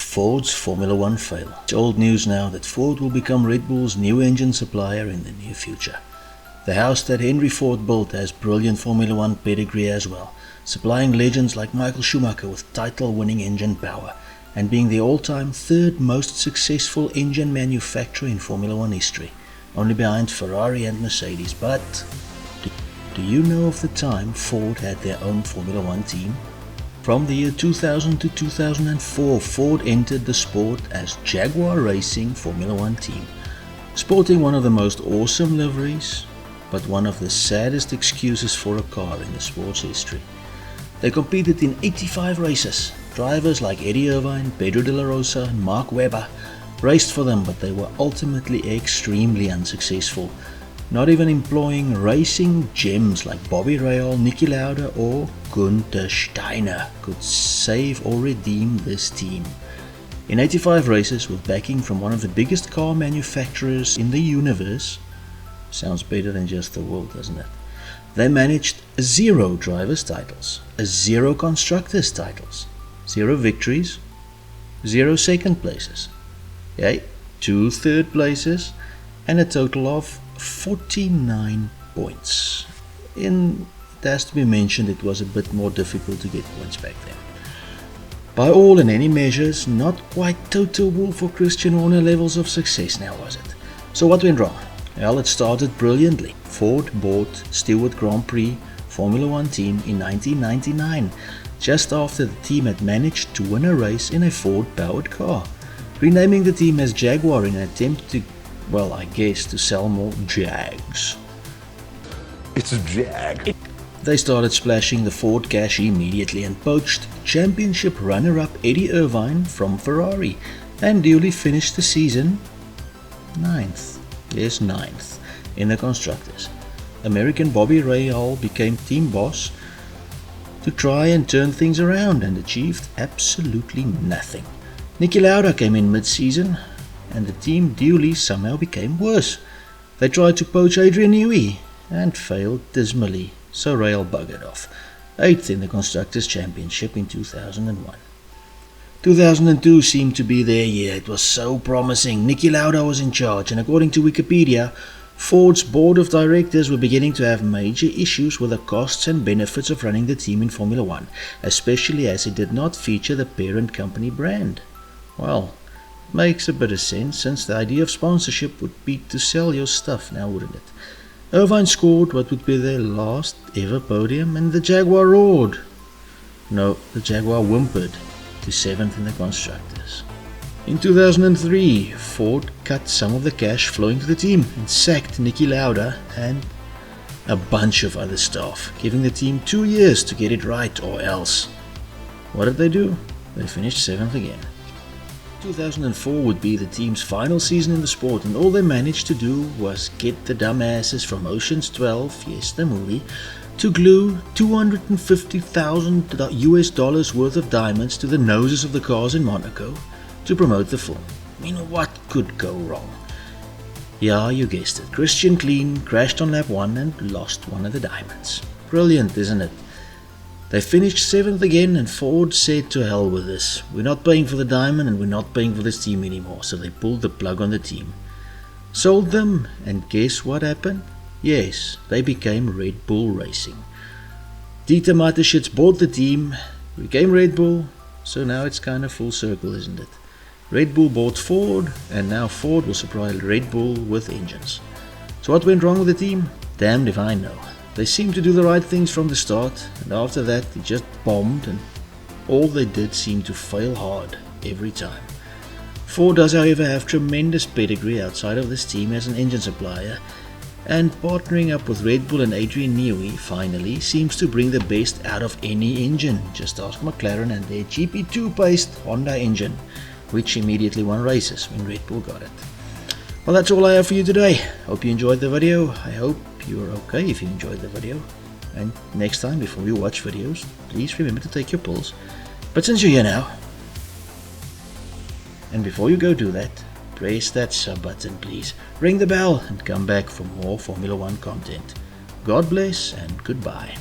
Ford's Formula One fail. It's old news now that Ford will become Red Bull's new engine supplier in the near future. The house that Henry Ford built has brilliant Formula One pedigree as well, supplying legends like Michael Schumacher with title-winning engine power, and being the all-time third most successful engine manufacturer in Formula One history, only behind Ferrari and Mercedes. But do you know of the time Ford had their own Formula One team? From the year 2000 to 2004, Ford entered the sport as Jaguar Racing Formula One team, sporting one of the most awesome liveries, but one of the saddest excuses for a car in the sport's history. They competed in 85 races. Drivers like Eddie Irvine, Pedro de la Rosa and Mark Webber raced for them, but they were ultimately extremely unsuccessful, not even employing racing gems like Bobby Rahal, Niki Lauda or Günther Steiner could save or redeem this team. In 85 races, with backing from one of the biggest car manufacturers in the universe, sounds better than just the world, doesn't it? They managed 0 drivers' titles, 0 constructors' titles, 0 victories, 0 second places, 2 third places, and a total of 49 points. It has to be mentioned it was a bit more difficult to get points back then. By all and any measures, not quite total Wolf or Christian Horner levels of success now, was it? So what went wrong? Well, it started brilliantly. Ford bought Stewart Grand Prix Formula One team in 1999, just after the team had managed to win a race in a Ford-powered car, renaming the team as Jaguar in an attempt to, well, I guess, to sell more Jags. It's a Jag. They started splashing the Ford cash immediately and poached championship runner-up Eddie Irvine from Ferrari, and duly finished the season 9th. Yes, 9th in the constructors. American Bobby Rahal became team boss to try and turn things around and achieved absolutely nothing. Niki Lauda came in mid-season and the team duly somehow became worse. They tried to poach Adrian Newey and failed dismally, so Rahal buggered off, 8th in the Constructors' Championship in 2001. 2002 seemed to be their year. It was so promising. Niki Lauda was in charge, and according to Wikipedia, Ford's board of directors were beginning to have major issues with the costs and benefits of running the team in Formula One, especially as it did not feature the parent company brand. Well, makes a bit of sense, since the idea of sponsorship would be to sell your stuff now, wouldn't it? Irvine scored what would be their last ever podium, and the Jaguar roared. No, the Jaguar whimpered to 7th in the constructors. In 2003, Ford cut some of the cash flowing to the team and sacked Niki Lauda and a bunch of other staff, giving the team 2 years to get it right or else. What did they do? They finished 7th again. 2004 would be the team's final season in the sport, and all they managed to do was get the dumbasses from Ocean's 12, yes, the movie, to glue $250,000 US worth of diamonds to the noses of the cars in Monaco to promote the film. I mean, what could go wrong? Yeah, you guessed it. Christian Clean crashed on lap 1 and lost one of the diamonds. Brilliant, isn't it? They finished 7th again, and Ford said, to hell with this. We're not paying for the diamond and we're not paying for this team anymore, so they pulled the plug on the team. Sold them, and guess what happened? Yes, they became Red Bull Racing. Dieter Mateschitz bought the team, became Red Bull, so now it's kind of full circle, isn't it? Red Bull bought Ford, and now Ford will supply Red Bull with engines. So what went wrong with the team? Damned if I know. They seemed to do the right things from the start, and after that it just bombed, and all they did seemed to fail hard every time. Ford does, however, have tremendous pedigree outside of this team as an engine supplier, and partnering up with Red Bull and Adrian Newey finally seems to bring the best out of any engine. Just ask McLaren and their GP2-based Honda engine, which immediately won races when Red Bull got it. Well, that's all I have for you today. Hope you enjoyed the video. I hope you are okay if you enjoyed the video. And next time, before you watch videos, please remember to take your pulse. But since you're here now, and before you go do that, press that sub button please, ring the bell and come back for more Formula One content. God bless and goodbye.